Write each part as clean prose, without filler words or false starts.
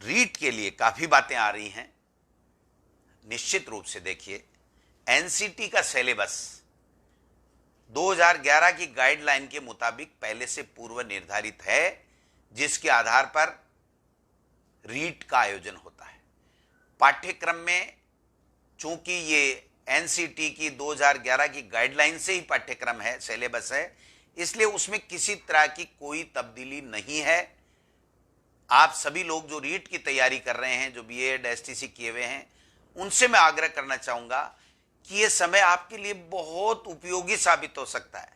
रीट के लिए काफी बातें आ रही हैं। निश्चित रूप से देखिए, एनसीटी का सिलेबस 2011 की गाइडलाइन के मुताबिक पहले से पूर्व निर्धारित है, जिसके आधार पर रीट का आयोजन होता है। पाठ्यक्रम में चूंकि ये एनसीटी की 2011 की गाइडलाइन से ही पाठ्यक्रम है, सिलेबस है, इसलिए उसमें किसी तरह की कोई तब्दीली नहीं है। आप सभी लोग जो रीट की तैयारी कर रहे हैं, जो बीएड एसटीसी किए हुए हैं, उनसे मैं आग्रह करना चाहूंगा कि ये समय आपके लिए बहुत उपयोगी साबित हो सकता है।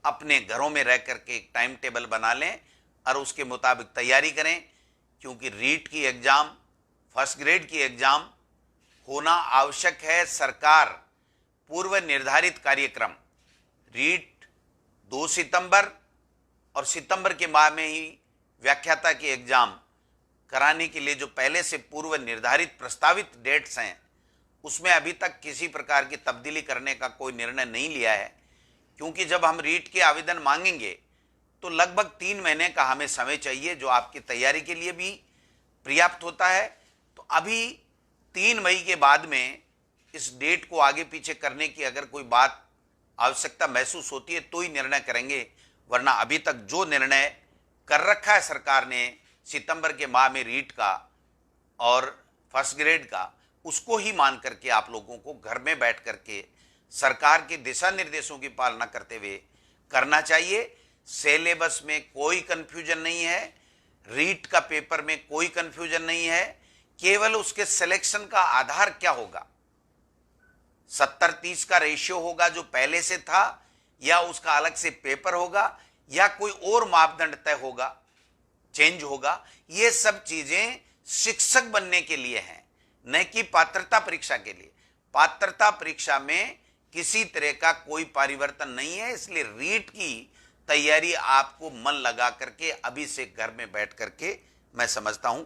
अपने घरों में रह करके एक टाइम टेबल बना लें और उसके मुताबिक तैयारी करें, क्योंकि रीट की एग्जाम, फर्स्ट ग्रेड की एग्जाम होना आवश्यक है। सरकार पूर्व निर्धारित कार्यक्रम रीट 2 सितंबर और सितंबर के माह में ही व्याख्याता की एग्जाम कराने के लिए जो पहले से पूर्व निर्धारित प्रस्तावित डेट्स हैं, उसमें अभी तक किसी प्रकार की तब्दीली करने का कोई निर्णय नहीं लिया है। क्योंकि जब हम रीट के आवेदन मांगेंगे तो लगभग 3 महीने का हमें समय चाहिए, जो आपकी तैयारी के लिए भी पर्याप्त होता है। तो अभी 3 मई के बाद में इस डेट को आगे पीछे करने की अगर कोई बात आवश्यकता महसूस होती है तो ही निर्णय करेंगे, वरना अभी तक जो निर्णय कर रखा है सरकार ने सितंबर के माह में रीट का और फर्स्ट ग्रेड का, उसको ही मान करके आप लोगों को घर में बैठ करके सरकार के दिशा निर्देशों की पालना करते हुए करना चाहिए। सिलेबस में कोई कंफ्यूजन नहीं है, रीट का पेपर में कोई कंफ्यूजन नहीं है। केवल उसके सिलेक्शन का आधार क्या होगा, 70-30 का रेशियो होगा जो पहले से था, या उसका अलग से पेपर होगा, या कोई और मापदंड तय होगा, चेंज होगा। ये सब चीजें शिक्षक बनने के लिए हैं, न कि पात्रता परीक्षा के लिए। पात्रता परीक्षा में किसी तरह का कोई परिवर्तन नहीं है, इसलिए रीट की तैयारी आपको मन लगा करके अभी से घर में बैठ करके मैं समझता हूं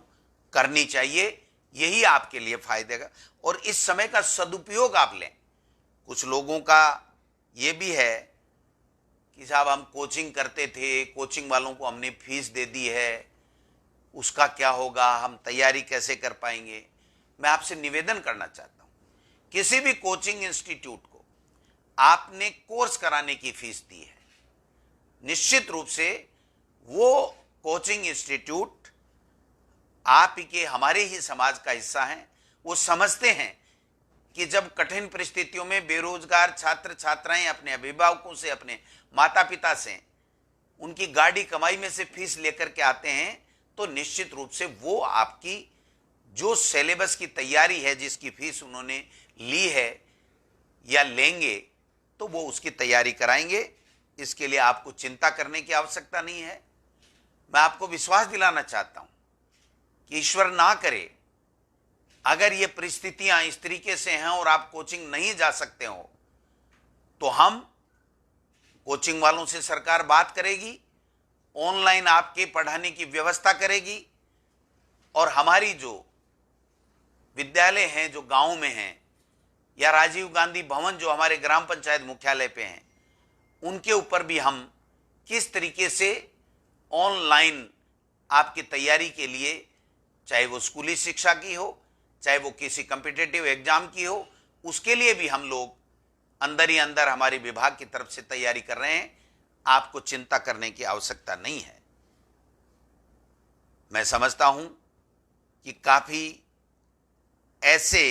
करनी चाहिए। यही आपके लिए फायदे का, और इस समय का सदुपयोग आप लें। कुछ लोगों का ये भी है कि साहब हम कोचिंग करते थे, कोचिंग वालों को हमने फीस दे दी है, उसका क्या होगा, हम तैयारी कैसे कर पाएंगे। मैं आपसे निवेदन करना चाहता हूं, किसी भी कोचिंग इंस्टीट्यूट को आपने कोर्स कराने की फीस दी है, निश्चित रूप से वो कोचिंग इंस्टीट्यूट आप ही के, हमारे ही समाज का हिस्सा हैं। वो समझते हैं कि जब कठिन परिस्थितियों में बेरोजगार छात्र छात्राएं अपने अभिभावकों से, अपने माता पिता से, उनकी गाड़ी कमाई में से फीस लेकर के आते हैं, तो निश्चित रूप से वो आपकी जो सिलेबस की तैयारी है, जिसकी फीस उन्होंने ली है या लेंगे, तो वो उसकी तैयारी कराएंगे। इसके लिए आपको चिंता करने की आवश्यकता नहीं है। मैं आपको विश्वास दिलाना चाहता हूं कि ईश्वर ना करे अगर ये परिस्थितियां इस तरीके से हैं और आप कोचिंग नहीं जा सकते हो, तो हम कोचिंग वालों से सरकार बात करेगी, ऑनलाइन आपके पढ़ाने की व्यवस्था करेगी, और हमारी जो विद्यालय हैं जो गांव में हैं, या राजीव गांधी भवन जो हमारे ग्राम पंचायत मुख्यालय पे हैं, उनके ऊपर भी हम किस तरीके से ऑनलाइन आपकी तैयारी के लिए, चाहे वो स्कूली शिक्षा की हो, चाहे वो किसी कॉम्पिटिटिव एग्जाम की हो, उसके लिए भी हम लोग अंदर ही अंदर हमारे विभाग की तरफ से तैयारी कर रहे हैं। आपको चिंता करने की आवश्यकता नहीं है। मैं समझता हूं कि काफी ऐसे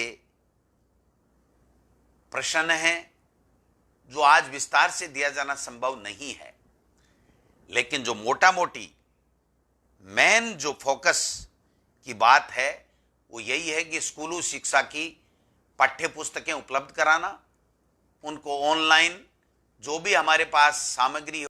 प्रश्न हैं जो आज विस्तार से दिया जाना संभव नहीं है, लेकिन जो मोटा मोटी मेन जो फोकस की बात है वो यही है कि स्कूली शिक्षा की पाठ्य पुस्तकें उपलब्ध कराना, उनको ऑनलाइन जो भी हमारे पास सामग्री